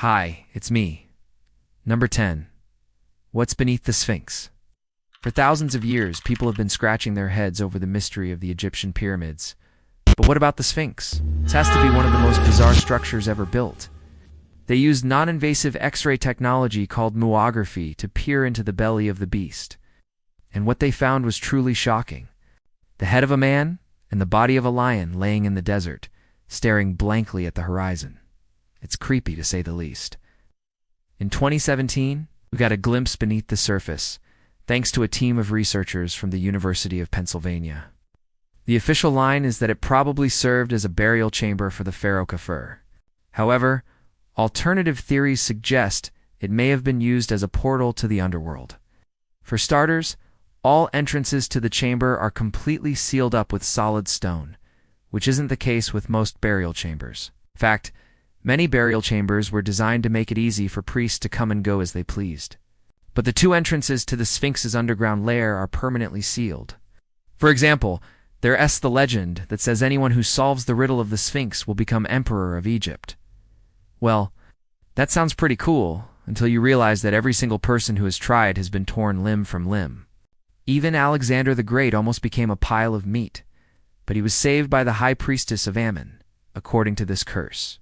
Hi, it's me. Number 10. What's beneath the Sphinx? For thousands of years, people have been scratching their heads over the mystery of the Egyptian pyramids. But what about the Sphinx? This has to be one of the most bizarre structures ever built. They used non-invasive X-ray technology called muography to peer into the belly of the beast. And what they found was truly shocking. The head of a man and the body of a lion laying in the desert, staring blankly at the horizon. It's creepy to say the least. In 2017, we got a glimpse beneath the surface, thanks to a team of researchers from the University of Pennsylvania. The official line is that it probably served as a burial chamber for the pharaoh Kafur. However, alternative theories suggest it may have been used as a portal to the underworld. For starters, all entrances to the chamber are completely sealed up with solid stone, which isn't the case with most burial chambers. In fact, many burial chambers were designed to make it easy for priests to come and go as they pleased. But the two entrances to the Sphinx's underground lair are permanently sealed. For example, there's the legend that says anyone who solves the riddle of the Sphinx will become emperor of Egypt. Well, that sounds pretty cool until you realize that every single person who has tried has been torn limb from limb. Even Alexander the Great almost became a pile of meat, but he was saved by the high priestess of Ammon, according to this curse.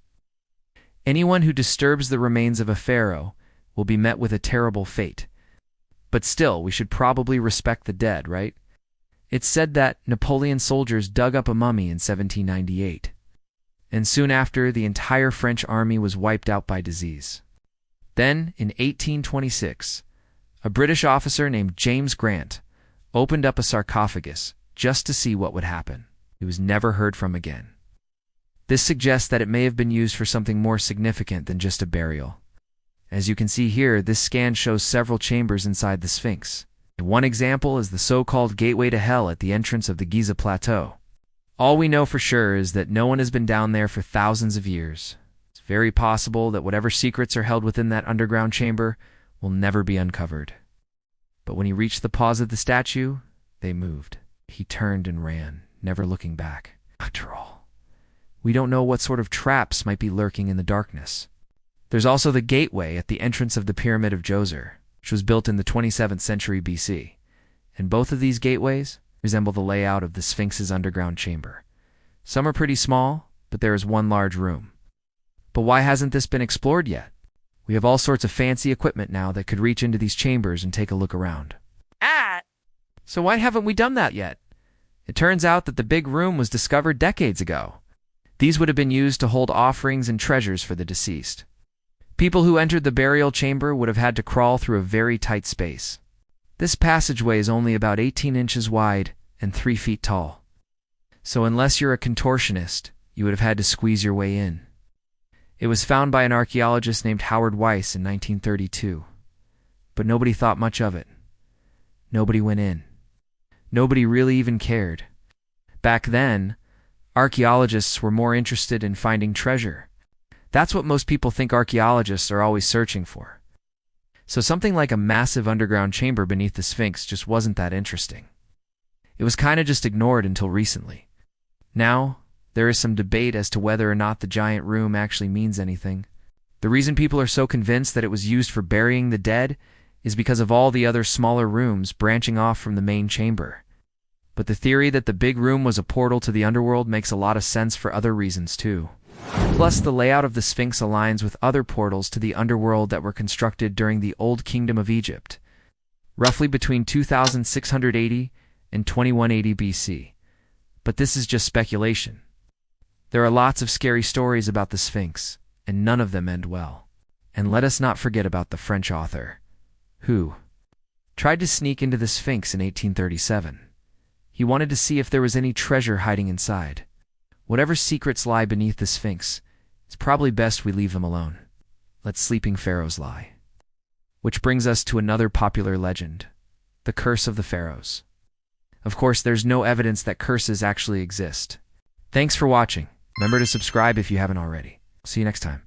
Anyone who disturbs the remains of a pharaoh will be met with a terrible fate. But still, we should probably respect the dead, right? It's said that Napoleon's soldiers dug up a mummy in 1798, and soon after, the entire French army was wiped out by disease. Then, in 1826, a British officer named James Grant opened up a sarcophagus just to see what would happen. He was never heard from again. This suggests that it may have been used for something more significant than just a burial. As you can see here, this scan shows several chambers inside the Sphinx. One example is the so-called gateway to hell at the entrance of the Giza Plateau. All we know for sure is that no one has been down there for thousands of years. It's very possible that whatever secrets are held within that underground chamber will never be uncovered. But when he reached the paws of the statue, they moved. He turned and ran, never looking back. After all, we don't know what sort of traps might be lurking in the darkness. There's also the gateway at the entrance of the Pyramid of Djoser, which was built in the 27th century BC. And both of these gateways resemble the layout of the Sphinx's underground chamber. Some are pretty small, but there is one large room. But why hasn't this been explored yet? We have all sorts of fancy equipment now that could reach into these chambers and take a look around. So why haven't we done that yet? It turns out that the big room was discovered decades ago. These would have been used to hold offerings and treasures for the deceased. People who entered the burial chamber would have had to crawl through a very tight space. This passageway is only about 18 inches wide and 3 feet tall. So unless you're a contortionist, you would have had to squeeze your way in. It was found by an archaeologist named Howard Weiss in 1932. But nobody thought much of it. Nobody went in. Nobody really even cared. Back then, archaeologists were more interested in finding treasure. That's what most people think archaeologists are always searching for. So something like a massive underground chamber beneath the Sphinx just wasn't that interesting. It was kind of just ignored until recently. Now, there is some debate as to whether or not the giant room actually means anything. The reason people are so convinced that it was used for burying the dead is because of all the other smaller rooms branching off from the main chamber. But the theory that the big room was a portal to the underworld makes a lot of sense for other reasons too. Plus, the layout of the Sphinx aligns with other portals to the underworld that were constructed during the Old Kingdom of Egypt, roughly between 2680 and 2180 BC. But this is just speculation. There are lots of scary stories about the Sphinx, and none of them end well. And let us not forget about the French author, who tried to sneak into the Sphinx in 1837. He wanted to see if there was any treasure hiding inside. Whatever secrets lie beneath the Sphinx, it's probably best we leave them alone. Let sleeping pharaohs lie. Which brings us to another popular legend, the Curse of the Pharaohs. Of course, there's no evidence that curses actually exist. Thanks for watching. Remember to subscribe if you haven't already. See you next time.